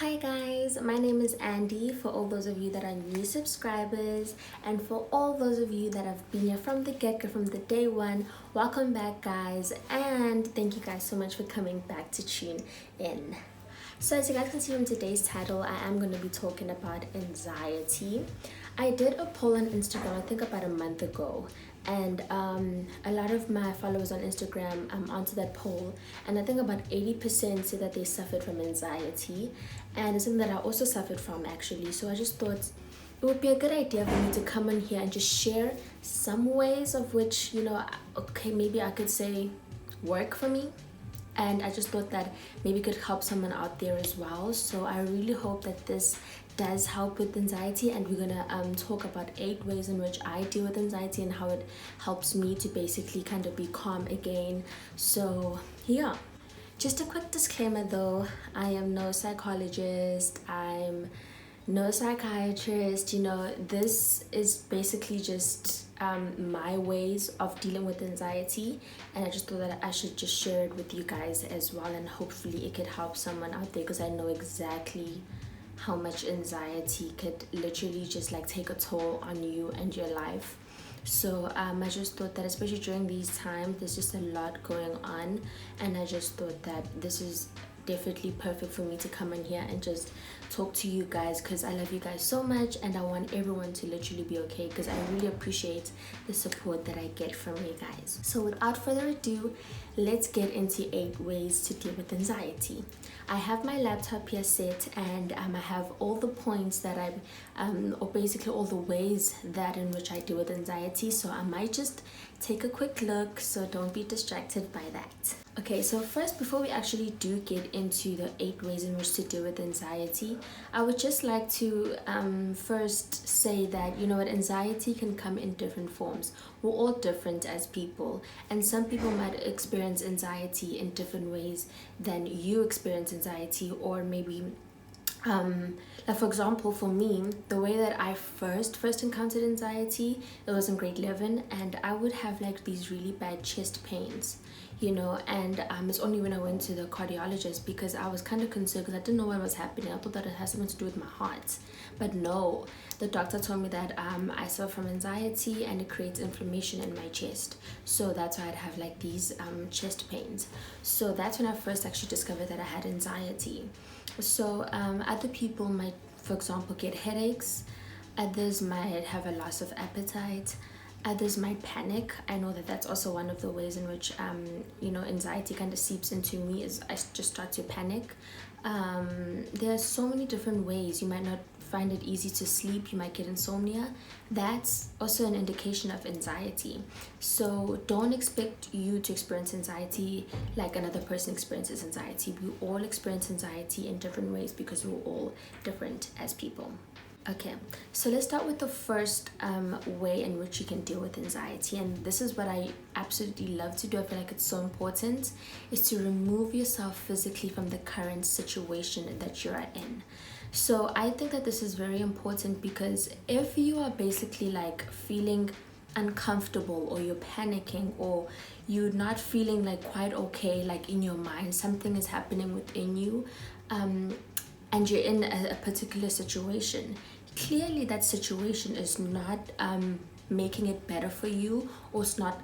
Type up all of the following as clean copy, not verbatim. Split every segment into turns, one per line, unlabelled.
Hi guys, my name is Andy for all those of you that are new subscribers, and for all those of you that have been here from the get-go, from the day one, welcome back guys, and thank you guys so much for coming back to tune in. So as you guys can see from today's title, I am going to be talking about anxiety. I did a poll on Instagram, I think about a month ago, and a lot of my followers on Instagram answered that poll, and I think about 80% said that they suffered from anxiety, and it's something that I also suffered from actually. So I just thought it would be a good idea for me to come in here and just share some ways of which, okay, maybe I could say work for me, and I just thought that maybe could help someone out there as well. So I really hope that this does help with anxiety, and we're gonna talk about 8 ways in which I deal with anxiety and how it helps me to basically kind of be calm again. So yeah, just a quick disclaimer though, I am no psychologist, I'm no psychiatrist. This is basically just my ways of dealing with anxiety, and I just thought that I should just share it with you guys as well, and hopefully it could help someone out there, because I know exactly how much anxiety could literally just like take a toll on you and your life. So I just thought that especially during these times there's just a lot going on, and I just thought that this is definitely perfect for me to come in here and just talk to you guys, because I love you guys so much and I want everyone to literally be okay, because I really appreciate the support that I get from you guys. So without further ado, let's get into 8 ways to deal with anxiety. I have my laptop here set, and I have all the points that or basically all the ways that in which I deal with anxiety. So I might just take a quick look, so don't be distracted by that. Okay, so first, before we actually do get into the 8 ways in which to deal with anxiety, I would just like to first say that, anxiety can come in different forms. We're all different as people, and some people might experience anxiety in different ways than you experience anxiety, or maybe like for example, for me, the way that I first encountered anxiety, it was in grade 11, and I would have like these really bad chest pains, and it's only when I went to the cardiologist, because I was kind of concerned, because I didn't know what was happening. I thought that it has something to do with my heart, but no, the doctor told me that I suffer from anxiety and it creates inflammation in my chest, so that's why I'd have like these chest pains. So that's when I first actually discovered that I had anxiety. So other people might, for example, get headaches, others might have a loss of appetite, others might panic. I know that that's also one of the ways in which anxiety kind of seeps into me, is I just start to panic. There are so many different ways. You might not find it easy to sleep, you might get insomnia. That's also an indication of anxiety. So don't expect you to experience anxiety like another person experiences anxiety. We all experience anxiety in different ways, because we're all different as people. Okay, so let's start with the first way in which you can deal with anxiety, and this is what I absolutely love to do. I feel like it's so important, is to remove yourself physically from the current situation that you're in. So I think that this is very important, because if you are basically like feeling uncomfortable, or you're panicking, or you're not feeling like quite okay, like in your mind something is happening within you, and you're in a particular situation, clearly that situation is not making it better for you, or it's not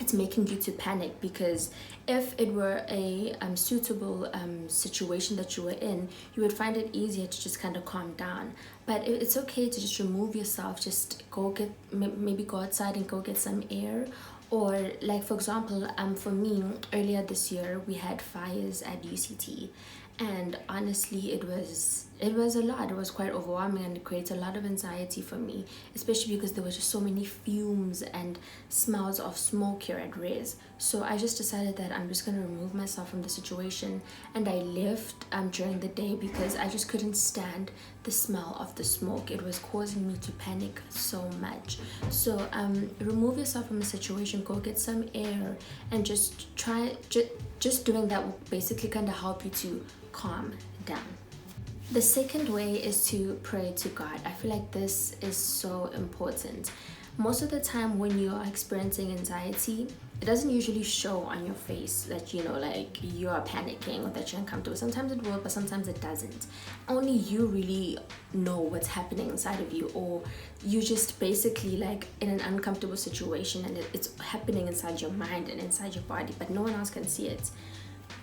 it's making you to panic. Because if it were a suitable situation that you were in, you would find it easier to just kind of calm down. But it's okay to just remove yourself, just go get, maybe go outside and go get some air. Or like for example, for me, earlier this year we had fires at UCT, and honestly it was a lot. It was quite overwhelming, and it creates a lot of anxiety for me, especially because there were just so many fumes and smells of smoke here at Res. So I just decided that I'm just going to remove myself from the situation, and I left during the day, because I just couldn't stand the smell of the smoke. It was causing me to panic so much. So remove yourself from the situation, go get some air, and just try just doing that will basically kind of help you to calm down. The second way is to pray to God. I feel like this is so important. Most of the time when you are experiencing anxiety, it doesn't usually show on your face that like you are panicking or that you're uncomfortable. Sometimes it will, but sometimes it doesn't. Only you really know what's happening inside of you, or you just basically like in an uncomfortable situation and it's happening inside your mind and inside your body, but no one else can see it.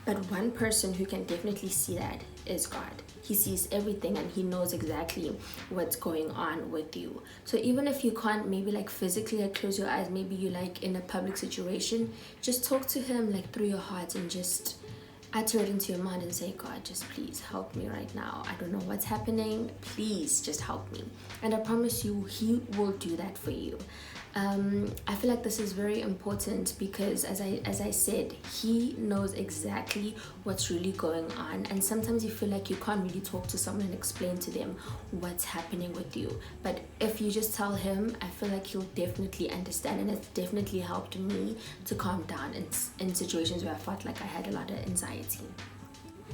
But one person who can definitely see that is God. He sees everything and he knows exactly what's going on with you. So even if you can't maybe like physically like close your eyes, maybe you like in a public situation, just talk to him like through your heart and just utter it into your mind and say, God, just please help me right now. I don't know what's happening. Please just help me. And I promise you, he will do that for you. I feel like this is very important because as I said, he knows exactly what's really going on, and sometimes you feel like you can't really talk to someone and explain to them what's happening with you. But if you just tell him, I feel like he'll definitely understand, and it's definitely helped me to calm down in situations where I felt like I had a lot of anxiety.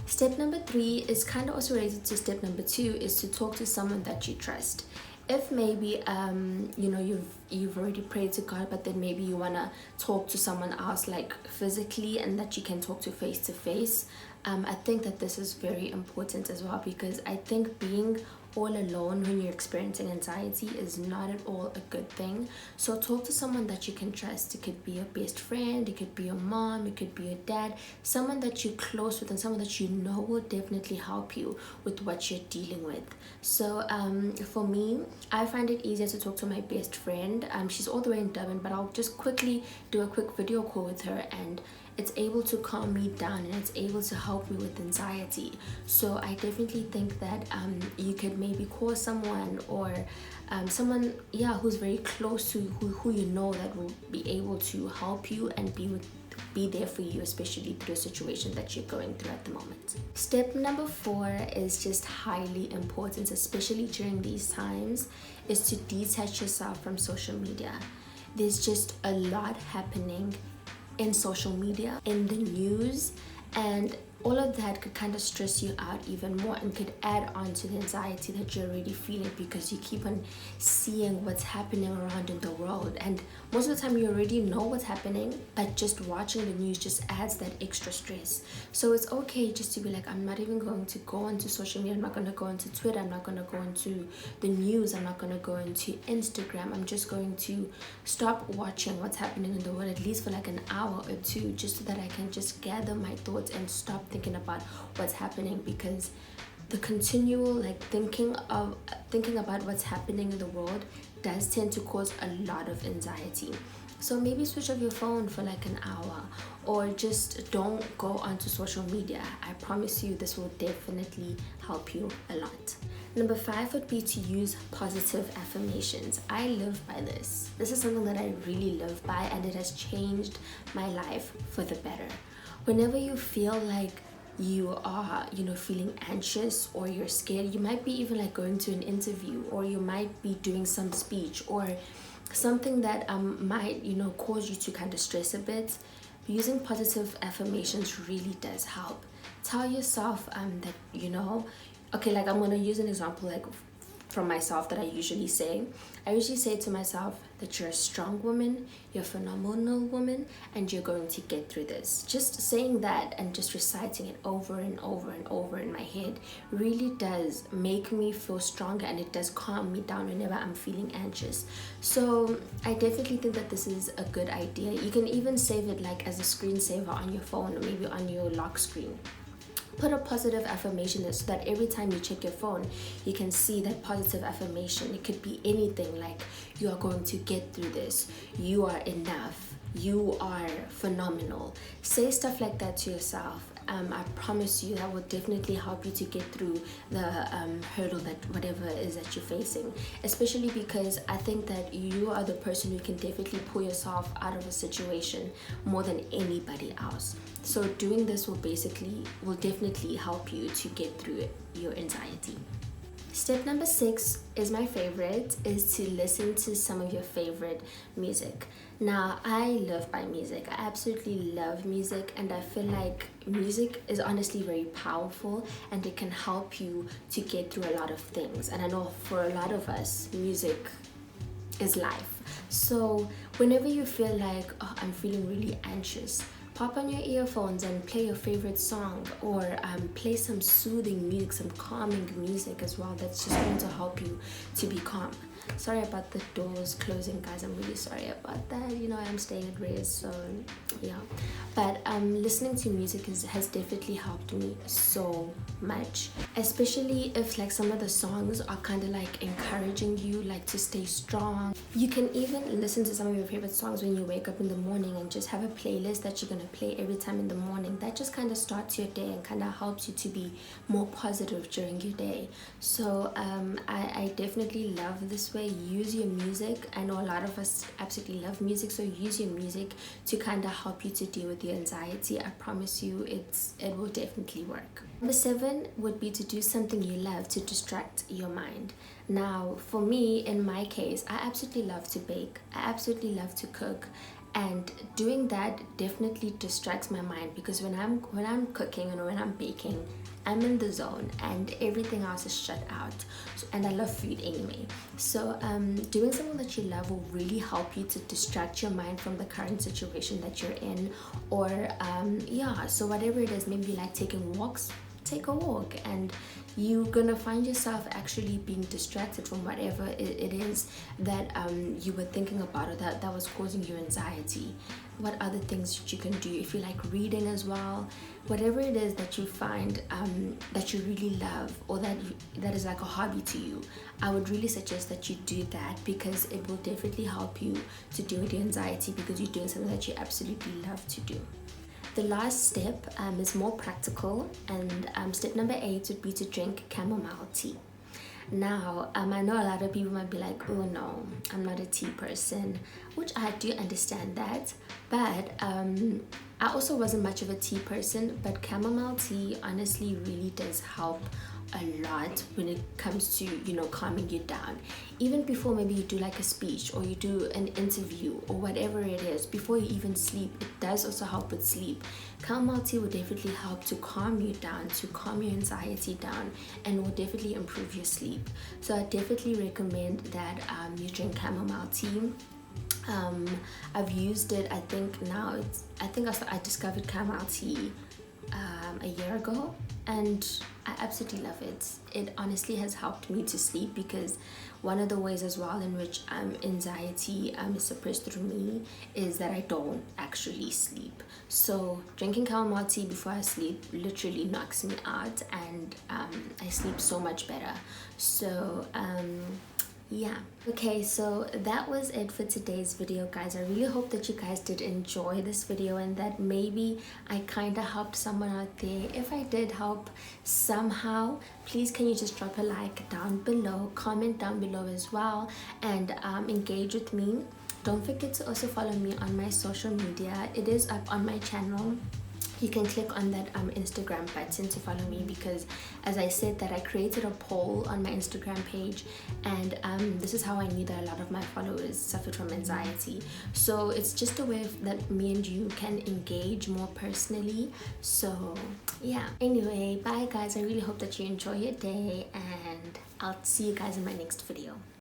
Step number 3 is kind of also related to step number 2, is to talk to someone that you trust. If maybe you've already prayed to God, but then maybe you want to talk to someone else like physically and that you can talk to face, I think that this is very important as well, because I think being all alone when you're experiencing anxiety is not at all a good thing. So talk to someone that you can trust. It could be your best friend, it could be your mom, it could be your dad, someone that you're close with and someone that you know will definitely help you with what you're dealing with. So for me, I find it easier to talk to my best friend. She's all the way in Durban, but I'll just quickly do a quick video call with her, and it's able to calm me down and it's able to help me with anxiety. So I definitely think that you could maybe call someone, or someone who's very close to who you know that will be able to help you and be there for you, especially through a situation that you're going through at the moment. Step number 4 is just highly important, especially during these times, is to detach yourself from social media. There's just a lot happening in social media, in the news, and all of that could kind of stress you out even more and could add on to the anxiety that you're already feeling, because you keep on seeing what's happening around in the world, and most of the time you already know what's happening, but just watching the news just adds that extra stress. So it's okay just to be like, I'm not even going to go into social media, I'm not going to go into Twitter, I'm not going to go into the news, I'm not going to go into Instagram. I'm just going to stop watching what's happening in the world, at least for like an hour or two, just so that I can just gather my thoughts and stop thinking about what's happening, because the continual like thinking about what's happening in the world does tend to cause a lot of anxiety. So maybe switch off your phone for like an hour, or just don't go onto social media. I promise you this will definitely help you a lot. Number 5 would be to use positive affirmations. I live by this. This is something that I really live by, and it has changed my life for the better. Whenever you feel like you are feeling anxious or you're scared, you might be even like going to an interview, or you might be doing some speech or something that might cause you to kind of stress a bit, using positive affirmations really does help. Tell yourself that okay, like I'm gonna use an example like from myself that I usually say to myself that you're a strong woman, you're a phenomenal woman, and you're going to get through this. Just saying that and just reciting it over and over and over in my head really does make me feel stronger, and it does calm me down whenever I'm feeling anxious. So I definitely think that this is a good idea. You can even save it like as a screensaver on your phone, or maybe on your lock screen. Put a positive affirmation there so that every time you check your phone, you can see that positive affirmation. It could be anything like, you are going to get through this, you are enough, you are phenomenal. Say stuff like that to yourself. I promise you that will definitely help you to get through the hurdle, that whatever it is that you're facing, especially because I think that you are the person who can definitely pull yourself out of a situation more than anybody else. So doing this will definitely help you to get through your anxiety. Step number 6 is my favorite, is to listen to some of your favorite music. Now, I live by music. I absolutely love music, and I feel like music is honestly very powerful, and it can help you to get through a lot of things. And I know for a lot of us, music is life. So whenever you feel like, oh, I'm feeling really anxious, pop on your earphones and play your favorite song, or play some soothing music, some calming music as well, that's just going to help you to be calm. Sorry about the doors closing, guys. I'm really sorry about that. You know, I'm staying at Ray's, so yeah. But listening to music has definitely helped me so much, especially if like some of the songs are kind of like encouraging you like to stay strong. You can even listen to some of your favorite songs when you wake up in the morning and just have a playlist that you're gonna play every time in the morning. That just kind of starts your day and kind of helps you to be more positive during your day. So I definitely love this way. Use your music. I know a lot of us absolutely love music, so use your music to kind of help you to deal with your anxiety. I promise you it will definitely work. Number 7 would be to do something you love to distract your mind. Now for me, in my case, I absolutely love to bake. I absolutely love to cook, and doing that definitely distracts my mind, because when I'm cooking and when I'm baking, I'm in the zone and everything else is shut out. And I love food anyway. So doing something that you love will really help you to distract your mind from the current situation that you're in. Or yeah, so whatever it is, maybe you like taking walks, take a walk, and you're gonna find yourself actually being distracted from whatever it is that you were thinking about, or that was causing you anxiety. What other things that you can do? If you like reading as well, whatever it is that you find that you really love, or that is like a hobby to you, I would really suggest that you do that, because it will definitely help you to deal with your anxiety, because you're doing something that you absolutely love to do. The last step is more practical, and step number 8 would be to drink chamomile tea. Now, I know a lot of people might be like, oh no, I'm not a tea person, which I do understand that, but I also wasn't much of a tea person, but chamomile tea honestly really does help a lot when it comes to, you know, calming you down. Even before maybe you do like a speech, or you do an interview, or whatever it is, before you even sleep, it does also help with sleep. Chamomile tea will definitely help to calm you down, to calm your anxiety down, and will definitely improve your sleep. So I definitely recommend that you drink chamomile tea. I've used it, I think now I discovered chamomile tea a year ago, and I absolutely love it. It honestly has helped me to sleep, because one of the ways as well in which anxiety is suppressed through me is that I don't actually sleep. So drinking chamomile tea before I sleep literally knocks me out, and I sleep so much better. So yeah, okay, so that was it for today's video, guys. I really hope that you guys did enjoy this video, and that maybe I kind of helped someone out there. If I did help somehow, please can you just drop a like down below, comment down below as well, and engage with me. Don't forget to also follow me on my social media. It is up on my channel. You can click on that Instagram button to follow me, because as I said that I created a poll on my Instagram page, and this is how I knew that a lot of my followers suffered from anxiety. So it's just a way that me and you can engage more personally. So yeah, anyway, bye guys. I really hope that you enjoy your day, and I'll see you guys in my next video.